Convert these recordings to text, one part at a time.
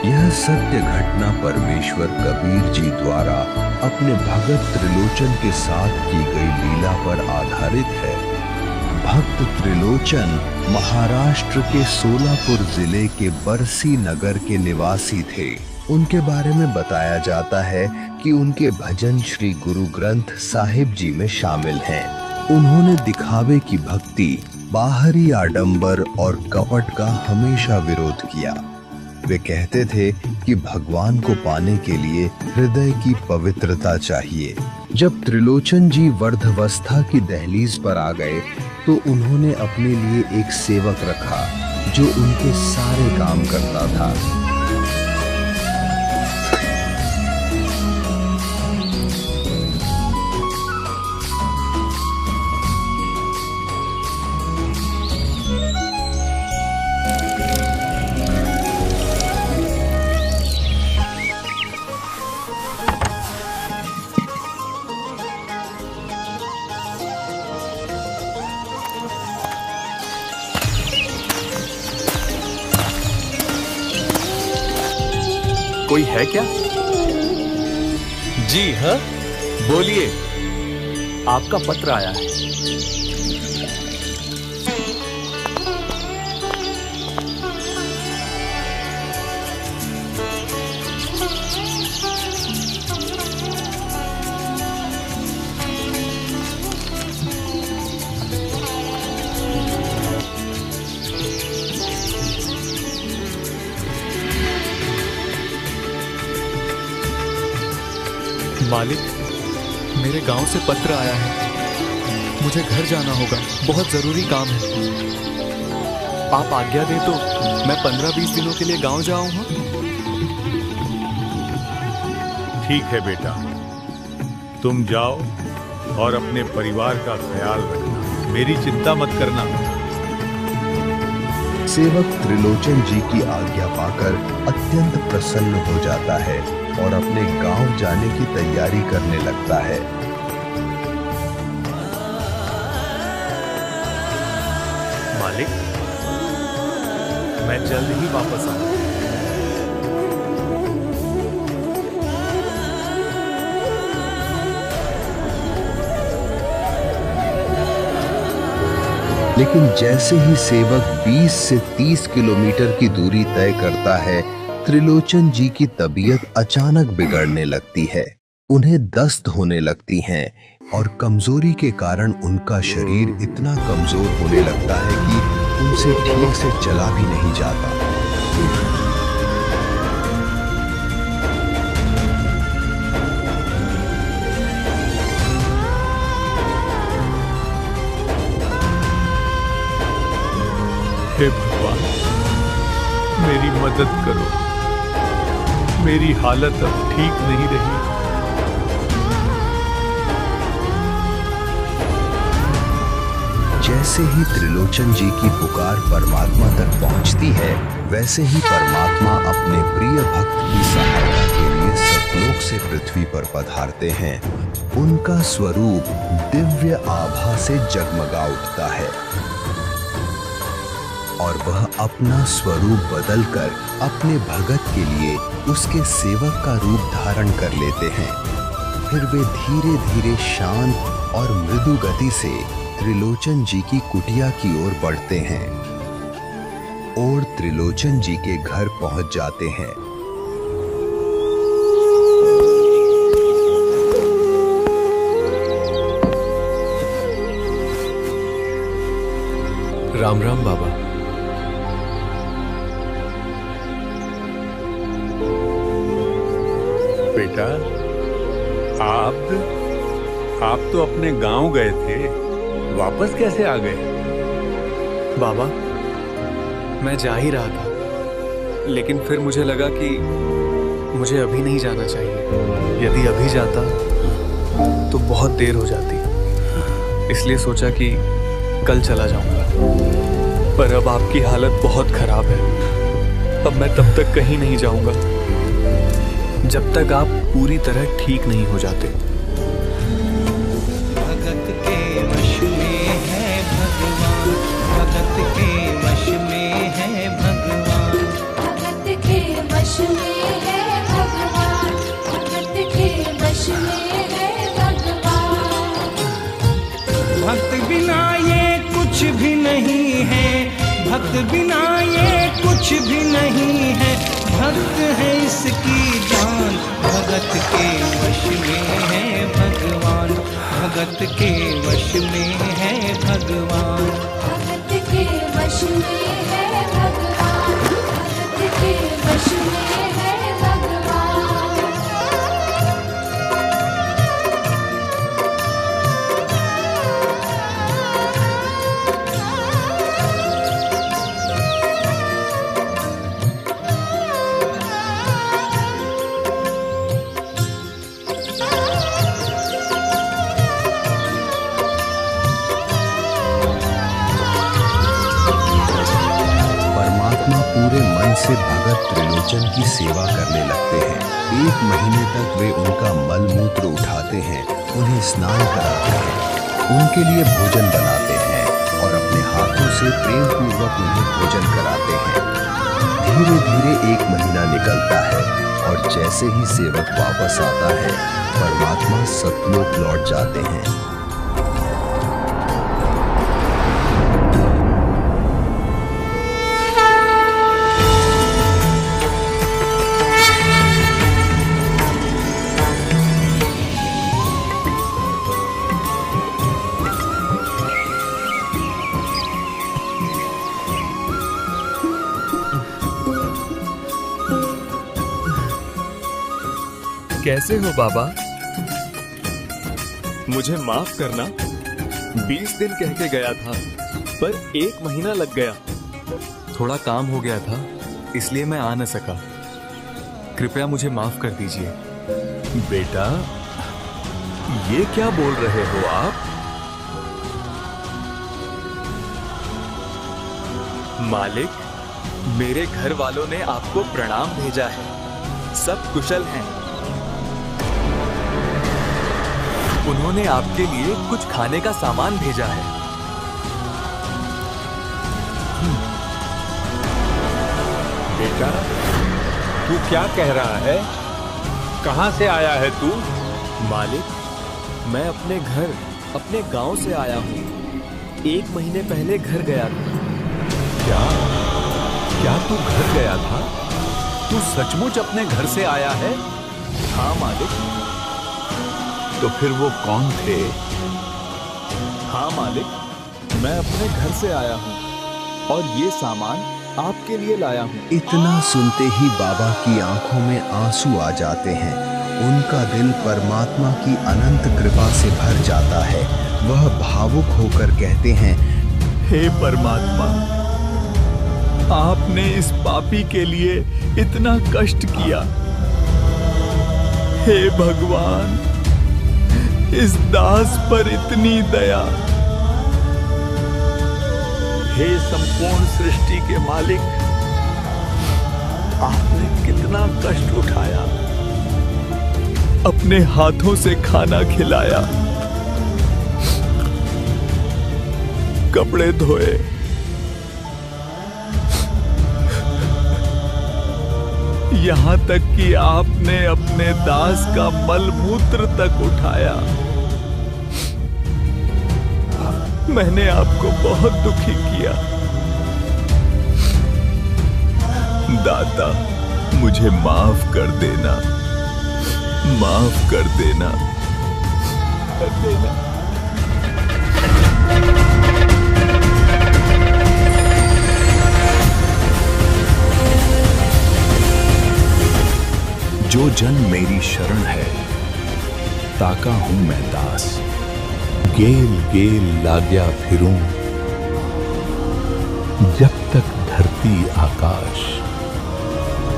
यह सत्य घटना परमेश्वर कबीर जी द्वारा अपने भगत त्रिलोचन के साथ की गई लीला पर आधारित है। भक्त त्रिलोचन महाराष्ट्र के सोलापुर जिले के बरसी नगर के निवासी थे। उनके बारे में बताया जाता है कि उनके भजन श्री गुरु ग्रंथ साहिब जी में शामिल हैं। उन्होंने दिखावे की भक्ति, बाहरी आडंबर और कपट का हमेशा विरोध किया। वे कहते थे कि भगवान को पाने के लिए हृदय की पवित्रता चाहिए। जब त्रिलोचन जी वृद्धावस्था की दहलीज पर आ गए तो उन्होंने अपने लिए एक सेवक रखा जो उनके सारे काम करता था। कोई है क्या? जी हाँ, बोलिए। आपका पत्र आया है। मालिक, मेरे गांव से पत्र आया है। मुझे घर जाना होगा, बहुत जरूरी काम है। आप आज्ञा दें तो मैं 15-20 दिनों के लिए गांव जाऊं। हाँ? ठीक है बेटा, तुम जाओ और अपने परिवार का ख्याल रखना, मेरी चिंता मत करना। सेवक त्रिलोचन जी की आज्ञा पाकर अत्यंत प्रसन्न हो जाता है और अपने गांव जाने की तैयारी करने लगता है। मालिक, मैं जल्द ही वापस आऊंगा। लेकिन जैसे ही सेवक 20 से 30 किलोमीटर की दूरी तय करता है, त्रिलोचन जी की तबीयत अचानक बिगड़ने लगती है। उन्हें दस्त होने लगती हैं और कमजोरी के कारण उनका शरीर इतना कमजोर होने लगता है कि उनसे ठीक से चला भी नहीं जाता। हे भगवान, मेरी मदद करो, मेरी हालत अब ठीक नहीं रही। जैसे ही त्रिलोचन जी की पुकार परमात्मा तक पहुंचती है, वैसे ही परमात्मा अपने प्रिय भक्त की सहायता के लिए सतलोक से पृथ्वी पर पधारते हैं। उनका स्वरूप दिव्य आभा से जगमगा उठता है और वह अपना स्वरूप बदलकर अपने भगत के लिए उसके सेवक का रूप धारण कर लेते हैं। फिर वे धीरे धीरे शांत और मृदु गति से त्रिलोचन जी की कुटिया की ओर बढ़ते हैं और त्रिलोचन जी के घर पहुंच जाते हैं। राम राम बाबा। बेटा, आप तो अपने गांव गए थे, वापस कैसे आ गए? बाबा, मैं जा ही रहा था, लेकिन फिर मुझे लगा कि मुझे अभी नहीं जाना चाहिए। यदि अभी जाता तो बहुत देर हो जाती, इसलिए सोचा कि कल चला जाऊंगा। पर अब आपकी हालत बहुत खराब है। अब मैं तब तक कहीं नहीं जाऊंगा जब तक आप पूरी तरह ठीक नहीं हो जाते। भगत के वश में है भगवान, भगत के वश में है भगवान, भगत के वश में भक्त बिना ये कुछ भी नहीं है, भक्त है इसकी जान। भगत के वश में है भगवान, भगत के वश में है भगवान। भगत के वश में है भगवान, भगत के वश में है भगवान। परमात्मा पूरे मन से भगत त्रिलोचन की सेवा करने लगते हैं। 1 महीने तक वे उनका मल मूत्र उठाते हैं, उन्हें स्नान कराते हैं, उनके लिए भोजन बनाते हैं और अपने हाथों से प्रेम पूर्वक उन्हें भोजन कराते हैं। धीरे धीरे 1 महीना निकलता है और जैसे ही सेवक वापस आता है, परमात्मा सतलोक लौट जाते हैं। कैसे हो बाबा? मुझे माफ करना, 20 दिन कह के गया था, पर 1 महीना लग गया। थोड़ा काम हो गया था, इसलिए मैं आ न सका। कृपया मुझे माफ कर दीजिए। बेटा, ये क्या बोल रहे हो आप? मालिक, मेरे घर वालों ने आपको प्रणाम भेजा है। सब कुशल हैं। उन्होंने आपके लिए कुछ खाने का सामान भेजा है। बेटा, तू क्या कह रहा है? कहां से आया है तू? मालिक, मैं अपने घर, अपने गांव से आया हूँ। 1 महीने पहले घर गया था। क्या तू घर गया था? तू सचमुच अपने घर से आया है? हाँ मालिक। तो फिर वो कौन थे? हाँ मालिक, मैं अपने घर से आया हूँ और ये सामान आपके लिए लाया हूँ। इतना सुनते ही बाबा की आंखों में आंसू आ जाते हैं। उनका दिल परमात्मा की अनंत कृपा से भर जाता है। वह भावुक होकर कहते हैं, हे परमात्मा, आपने इस पापी के लिए इतना कष्ट किया। हे भगवान, इस दास पर इतनी दया। हे संपूर्ण सृष्टि के मालिक, आपने कितना कष्ट उठाया, अपने हाथों से खाना खिलाया, कपड़े धोए, यहां तक कि आपने अपने दास का मल मूत्र तक उठाया। मैंने आपको बहुत दुखी किया। दाता, मुझे माफ कर देना, माफ कर देना, कर देना। जो जन मेरी शरण है, ताका हूं मैं दास। गेल गेल लाग्या फिरूं, जब तक धरती आकाश।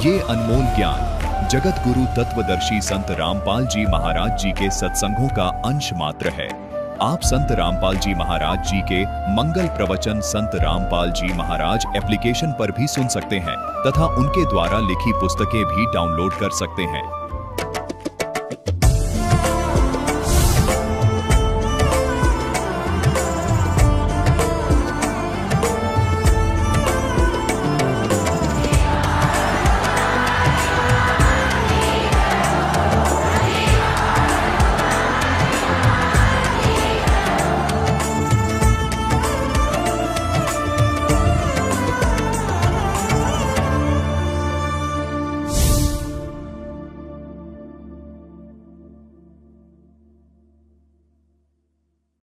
ये अनमोल ज्ञान जगत गुरु तत्वदर्शी संत रामपाल जी महाराज जी के सत्संगों का अंश मात्र है। आप संत रामपाल जी महाराज जी के मंगल प्रवचन संत रामपाल जी महाराज एप्लीकेशन पर भी सुन सकते हैं तथा उनके द्वारा लिखी पुस्तकें भी डाउनलोड कर सकते हैं।